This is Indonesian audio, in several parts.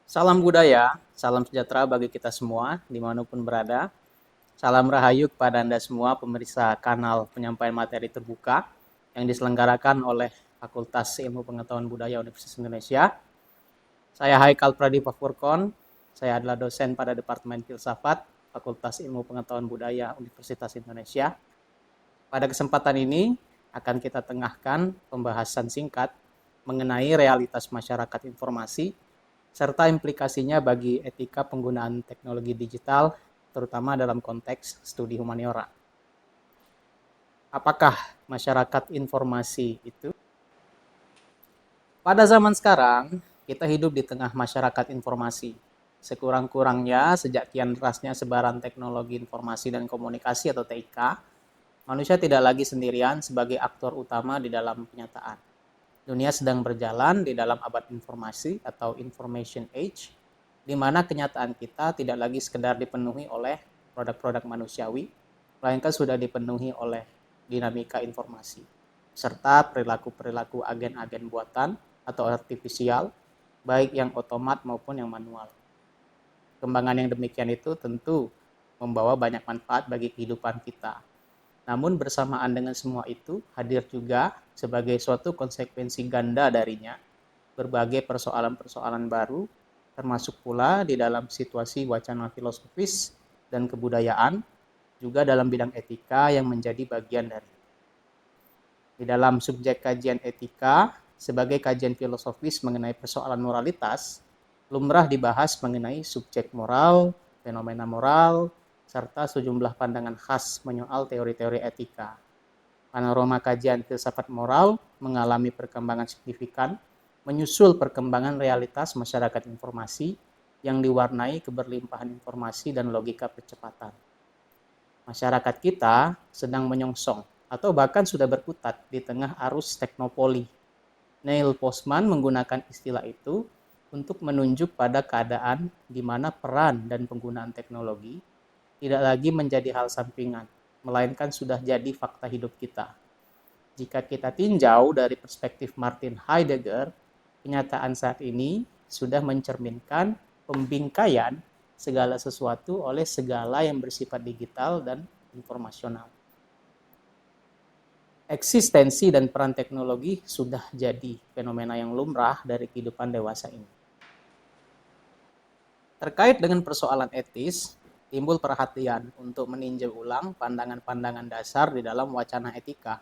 Salam budaya, salam sejahtera bagi kita semua, dimanapun berada. Salam rahayu kepada Anda semua, pemirsa kanal penyampaian materi terbuka yang diselenggarakan oleh Fakultas Ilmu Pengetahuan Budaya Universitas Indonesia. Saya Haikal Pradipa Furkon, saya adalah dosen pada Departemen Filsafat, Fakultas Ilmu Pengetahuan Budaya Universitas Indonesia. Pada kesempatan ini akan kita tengahkan pembahasan singkat mengenai realitas masyarakat informasi serta implikasinya bagi etika penggunaan teknologi digital, terutama dalam konteks studi humaniora. Apakah masyarakat informasi itu? Pada zaman sekarang, kita hidup di tengah masyarakat informasi. Sekurang-kurangnya, sejak kian derasnya sebaran teknologi informasi dan komunikasi atau TIK, manusia tidak lagi sendirian sebagai aktor utama di dalam kenyataan. Dunia sedang berjalan di dalam abad informasi atau information age, di mana kenyataan kita tidak lagi sekedar dipenuhi oleh produk-produk manusiawi, melainkan sudah dipenuhi oleh dinamika informasi, serta perilaku-perilaku agen-agen buatan atau artifisial, baik yang otomat maupun yang manual. Kembangan yang demikian itu tentu membawa banyak manfaat bagi kehidupan kita. Namun bersamaan dengan semua itu, hadir juga sebagai suatu konsekuensi ganda darinya berbagai persoalan-persoalan baru, termasuk pula di dalam situasi wacana filosofis dan kebudayaan, juga dalam bidang etika yang menjadi bagian dari. Di dalam subjek kajian etika, sebagai kajian filosofis mengenai persoalan moralitas, lumrah dibahas mengenai subjek moral, fenomena moral, serta sejumlah pandangan khas menyoal teori-teori etika. Panorama kajian filsafat moral mengalami perkembangan signifikan, menyusul perkembangan realitas masyarakat informasi yang diwarnai keberlimpahan informasi dan logika percepatan. Masyarakat kita sedang menyongsong atau bahkan sudah berkutat di tengah arus teknopoli. Neil Postman menggunakan istilah itu untuk menunjuk pada keadaan di mana peran dan penggunaan teknologi tidak lagi menjadi hal sampingan, melainkan sudah jadi fakta hidup kita. Jika kita tinjau dari perspektif Martin Heidegger, kenyataan saat ini sudah mencerminkan pembingkaian segala sesuatu oleh segala yang bersifat digital dan informasional. Eksistensi dan peran teknologi sudah jadi fenomena yang lumrah dari kehidupan dewasa ini. Terkait dengan persoalan etis, timbul perhatian untuk meninjau ulang pandangan-pandangan dasar di dalam wacana etika.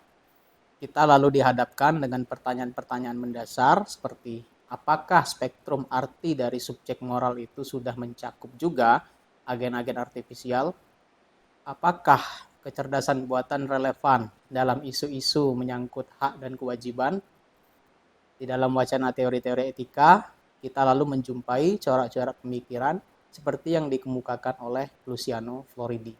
Kita lalu dihadapkan dengan pertanyaan-pertanyaan mendasar seperti apakah spektrum arti dari subjek moral itu sudah mencakup juga agen-agen artifisial? Apakah kecerdasan buatan relevan dalam isu-isu menyangkut hak dan kewajiban? Di dalam wacana teori-teori etika, kita lalu menjumpai corak-corak pemikiran seperti yang dikemukakan oleh Luciano Floridi.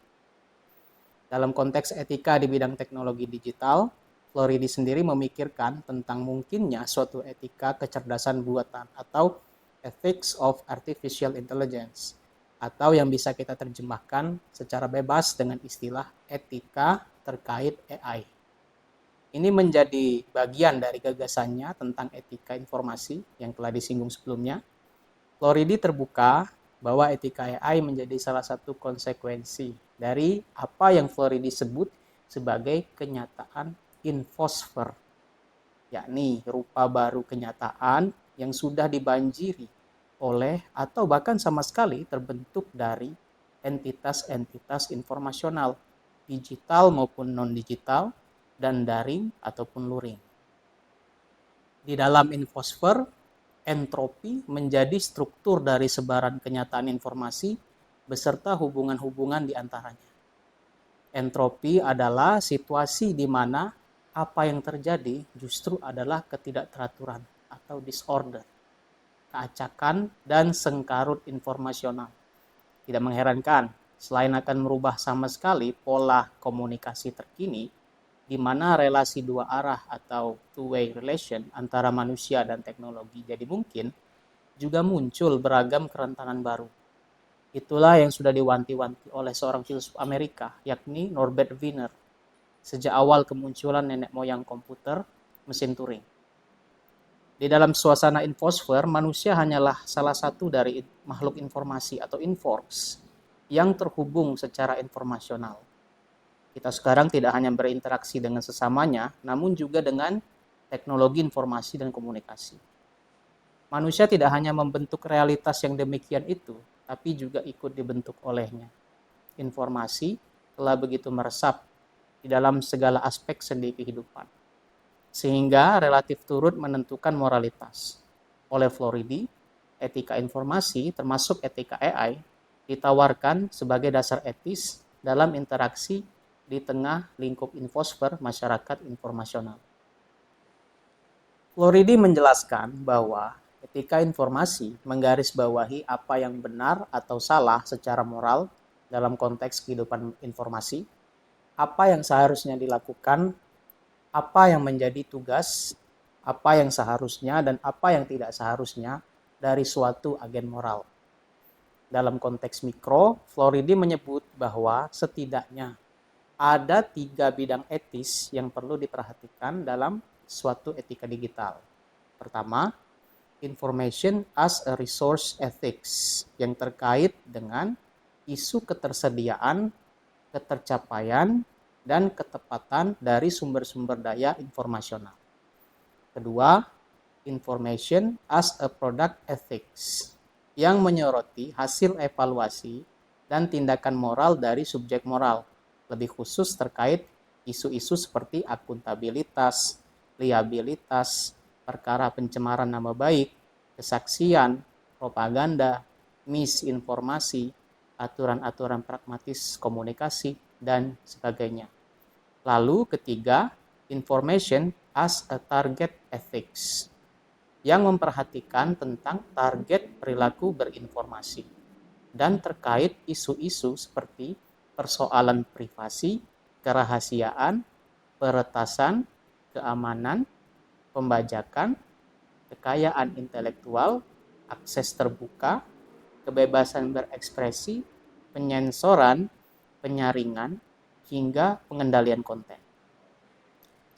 Dalam konteks etika di bidang teknologi digital, Floridi sendiri memikirkan tentang mungkinnya suatu etika kecerdasan buatan atau ethics of artificial intelligence, atau yang bisa kita terjemahkan secara bebas dengan istilah etika terkait AI. Ini menjadi bagian dari gagasannya tentang etika informasi yang telah disinggung sebelumnya. Floridi terbuka bahwa etika AI menjadi salah satu konsekuensi dari apa yang Floridi sebut sebagai kenyataan infosfer, yakni rupa baru kenyataan yang sudah dibanjiri oleh atau bahkan sama sekali terbentuk dari entitas-entitas informasional, digital maupun non-digital, dan daring ataupun luring. Di dalam infosfer, entropi menjadi struktur dari sebaran kenyataan informasi beserta hubungan-hubungan di antaranya. Entropi adalah situasi di mana apa yang terjadi justru adalah ketidakteraturan atau disorder, keacakan, dan sengkarut informasional. Tidak mengherankan, selain akan merubah sama sekali pola komunikasi terkini, di mana relasi dua arah atau two-way relation antara manusia dan teknologi jadi mungkin, juga muncul beragam kerentanan baru. Itulah yang sudah diwanti-wanti oleh seorang filsuf Amerika, yakni Norbert Wiener, sejak awal kemunculan nenek moyang komputer, mesin Turing. Di dalam suasana infosfer, manusia hanyalah salah satu dari makhluk informasi atau informs yang terhubung secara informasional. Kita sekarang tidak hanya berinteraksi dengan sesamanya, namun juga dengan teknologi informasi dan komunikasi. Manusia tidak hanya membentuk realitas yang demikian itu, tapi juga ikut dibentuk olehnya. Informasi telah begitu meresap di dalam segala aspek sendi kehidupan, sehingga relatif turut menentukan moralitas. Oleh Floridi, etika informasi termasuk etika AI ditawarkan sebagai dasar etis dalam interaksi di tengah lingkup infosfer masyarakat informasional. Floridi menjelaskan bahwa etika informasi menggarisbawahi apa yang benar atau salah secara moral dalam konteks kehidupan informasi, apa yang seharusnya dilakukan, apa yang menjadi tugas, apa yang seharusnya dan apa yang tidak seharusnya dari suatu agen moral. Dalam konteks mikro, Floridi menyebut bahwa setidaknya ada 3 bidang etis yang perlu diperhatikan dalam suatu etika digital. Pertama, information as a resource ethics yang terkait dengan isu ketersediaan, ketercapaian, dan ketepatan dari sumber-sumber daya informasional. Kedua, information as a product ethics yang menyoroti hasil evaluasi dan tindakan moral dari subjek moral, lebih khusus terkait isu-isu seperti akuntabilitas, liabilitas, perkara pencemaran nama baik, kesaksian, propaganda, misinformasi, aturan-aturan pragmatis komunikasi, dan sebagainya. Lalu ketiga, information as a target ethics yang memperhatikan tentang target perilaku berinformasi dan terkait isu-isu seperti persoalan privasi, kerahasiaan, peretasan, keamanan, pembajakan, kekayaan intelektual, akses terbuka, kebebasan berekspresi, penyensoran, penyaringan, hingga pengendalian konten.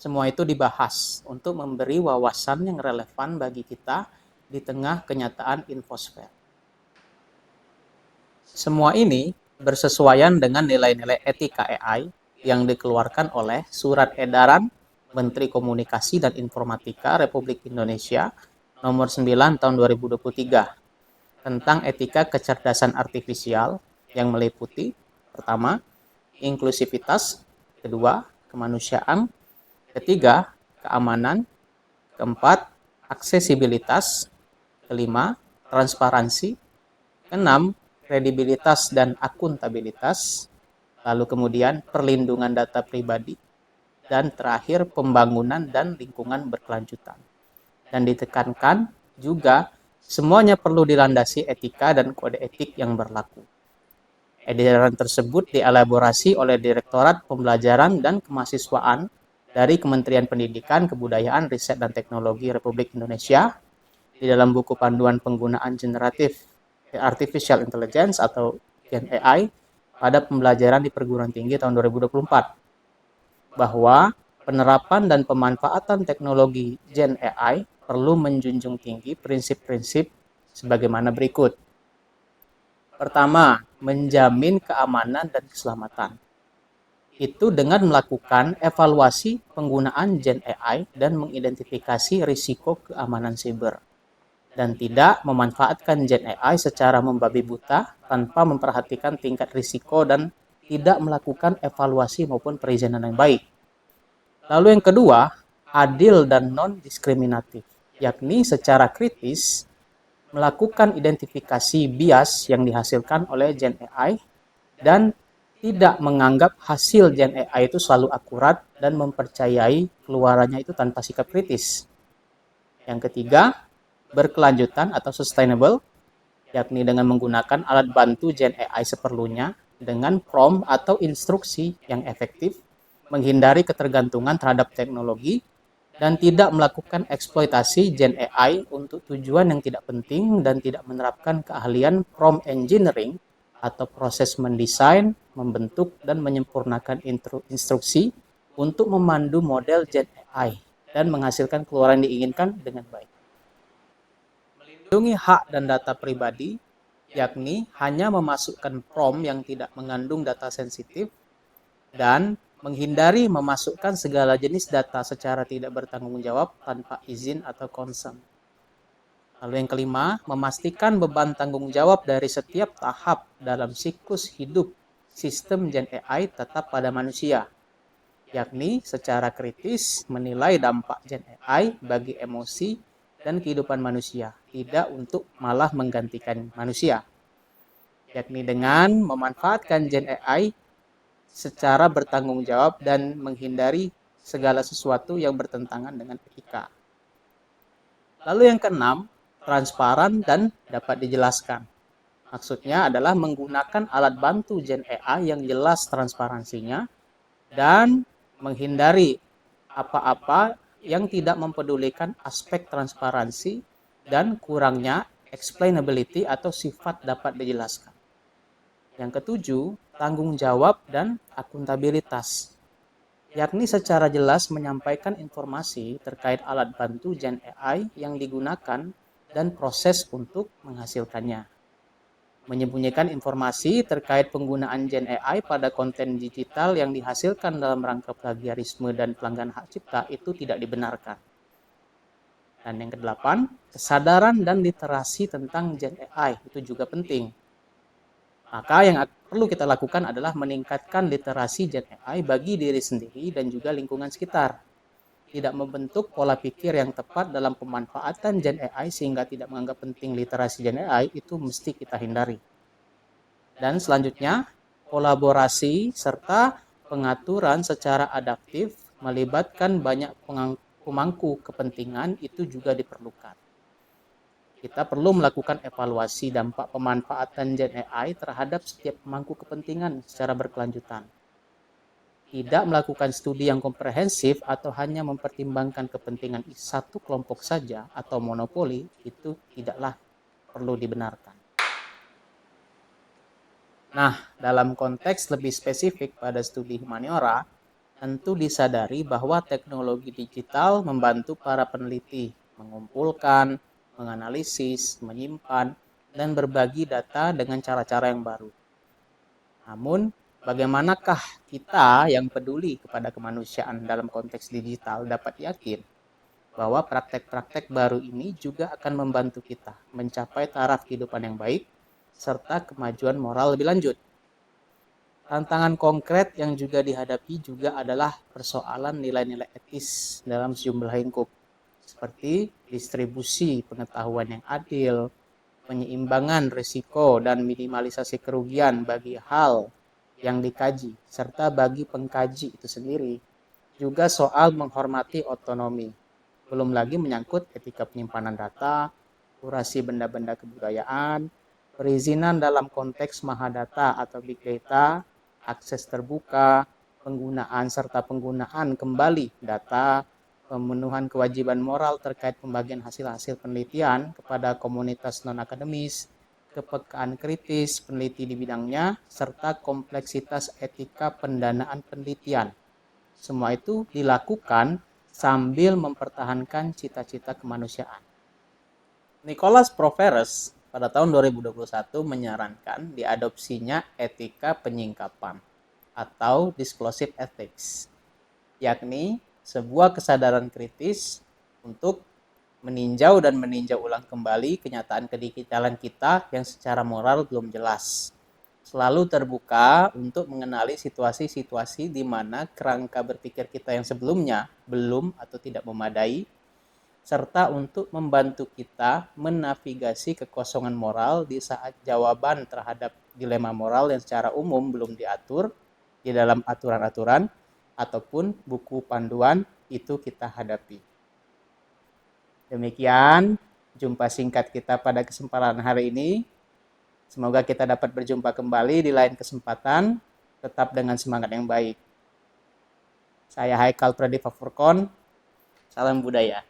Semua itu dibahas untuk memberi wawasan yang relevan bagi kita di tengah kenyataan infosfer. Semua ini bersesuaian dengan nilai-nilai etika AI yang dikeluarkan oleh Surat Edaran Menteri Komunikasi dan Informatika Republik Indonesia nomor 9 tahun 2023 tentang etika kecerdasan artifisial yang meliputi pertama, inklusivitas, kedua, kemanusiaan, ketiga, keamanan, keempat, aksesibilitas, kelima, transparansi, keenam, kredibilitas dan akuntabilitas, lalu kemudian perlindungan data pribadi, dan terakhir pembangunan dan lingkungan berkelanjutan. Dan ditekankan juga semuanya perlu dilandasi etika dan kode etik yang berlaku. Edaran tersebut dielaborasi oleh Direktorat Pembelajaran dan Kemahasiswaan dari Kementerian Pendidikan, Kebudayaan, Riset dan Teknologi Republik Indonesia di dalam buku panduan penggunaan generatif artificial intelligence atau Gen AI pada pembelajaran di perguruan tinggi tahun 2024 bahwa penerapan dan pemanfaatan teknologi Gen AI perlu menjunjung tinggi prinsip-prinsip sebagaimana berikut. Pertama, menjamin keamanan dan keselamatan. Itu dengan melakukan evaluasi penggunaan Gen AI dan mengidentifikasi risiko keamanan siber. Dan tidak memanfaatkan Gen AI secara membabi buta tanpa memperhatikan tingkat risiko dan tidak melakukan evaluasi maupun perizinan yang baik. Lalu yang kedua, adil dan non-diskriminatif, yakni secara kritis melakukan identifikasi bias yang dihasilkan oleh Gen AI dan tidak menganggap hasil Gen AI itu selalu akurat dan mempercayai keluarannya itu tanpa sikap kritis. Yang ketiga, berkelanjutan atau sustainable, yakni dengan menggunakan alat bantu Gen AI seperlunya dengan prompt atau instruksi yang efektif, menghindari ketergantungan terhadap teknologi, dan tidak melakukan eksploitasi Gen AI untuk tujuan yang tidak penting dan tidak menerapkan keahlian prompt engineering atau proses mendesain, membentuk, dan menyempurnakan instruksi untuk memandu model Gen AI dan menghasilkan keluaran yang diinginkan dengan baik. melindungi hak dan data pribadi, yakni hanya memasukkan prompt yang tidak mengandung data sensitif, dan menghindari memasukkan segala jenis data secara tidak bertanggung jawab tanpa izin atau consent. Lalu yang kelima, memastikan beban tanggung jawab dari setiap tahap dalam siklus hidup sistem Gen AI tetap pada manusia, yakni secara kritis menilai dampak Gen AI bagi emosi dan kehidupan manusia, tidak untuk malah menggantikan manusia, yakni dengan memanfaatkan Gen AI secara bertanggung jawab dan menghindari segala sesuatu yang bertentangan dengan etika. Lalu yang keenam, transparan dan dapat dijelaskan. Maksudnya adalah menggunakan alat bantu Gen AI yang jelas transparansinya dan menghindari apa-apa yang tidak mempedulikan aspek transparansi dan kurangnya explainability atau sifat dapat dijelaskan. Yang ketujuh, tanggung jawab dan akuntabilitas, yakni secara jelas menyampaikan informasi terkait alat bantu Gen AI yang digunakan dan proses untuk menghasilkannya. Menyembunyikan informasi terkait penggunaan Gen AI pada konten digital yang dihasilkan dalam rangka plagiarisme dan pelanggaran hak cipta itu tidak dibenarkan. Dan yang kedelapan, kesadaran dan literasi tentang Gen AI itu juga penting. Maka yang perlu kita lakukan adalah meningkatkan literasi Gen AI bagi diri sendiri dan juga lingkungan sekitar. Tidak membentuk pola pikir yang tepat dalam pemanfaatan Gen AI sehingga tidak menganggap penting literasi Gen AI itu mesti kita hindari. Dan selanjutnya, kolaborasi serta pengaturan secara adaptif melibatkan banyak pemangku kepentingan itu juga diperlukan. Kita perlu melakukan evaluasi dampak pemanfaatan Gen AI terhadap setiap pemangku kepentingan secara berkelanjutan. Tidak melakukan studi yang komprehensif atau hanya mempertimbangkan kepentingan satu kelompok saja atau monopoli itu tidaklah perlu dibenarkan. Nah, dalam konteks lebih spesifik pada studi humaniora, tentu disadari bahwa teknologi digital membantu para peneliti mengumpulkan, menganalisis, menyimpan, dan berbagi data dengan cara-cara yang baru. Namun, bagaimanakah kita yang peduli kepada kemanusiaan dalam konteks digital dapat yakin bahwa praktek-praktek baru ini juga akan membantu kita mencapai taraf kehidupan yang baik serta kemajuan moral lebih lanjut? Tantangan konkret yang juga dihadapi juga adalah persoalan nilai-nilai etis dalam sejumlah lingkup, seperti distribusi pengetahuan yang adil, penyeimbangan risiko dan minimalisasi kerugian bagi hal yang dikaji, serta bagi pengkaji itu sendiri. Juga soal menghormati otonomi. Belum lagi menyangkut etika penyimpanan data, kurasi benda-benda kebudayaan, perizinan dalam konteks mahadata atau big data, akses terbuka, penggunaan serta penggunaan kembali data, pemenuhan kewajiban moral terkait pembagian hasil-hasil penelitian kepada komunitas non-akademis, kepekaan kritis peneliti di bidangnya, serta kompleksitas etika pendanaan penelitian. Semua itu dilakukan sambil mempertahankan cita-cita kemanusiaan. Nicholas Proveres pada tahun 2021 menyarankan diadopsinya etika penyingkapan atau disclosive ethics, yakni sebuah kesadaran kritis untuk meninjau dan meninjau ulang kembali kenyataan kedigitalan kita yang secara moral belum jelas. Selalu terbuka untuk mengenali situasi-situasi di mana kerangka berpikir kita yang sebelumnya belum atau tidak memadai, serta untuk membantu kita menavigasi kekosongan moral di saat jawaban terhadap dilema moral yang secara umum belum diatur di dalam aturan-aturan ataupun buku panduan itu kita hadapi. Demikian jumpa singkat kita pada kesempatan hari ini. Semoga kita dapat berjumpa kembali di lain kesempatan, tetap dengan semangat yang baik. Saya Haikal Pradipta Furqon, salam budaya.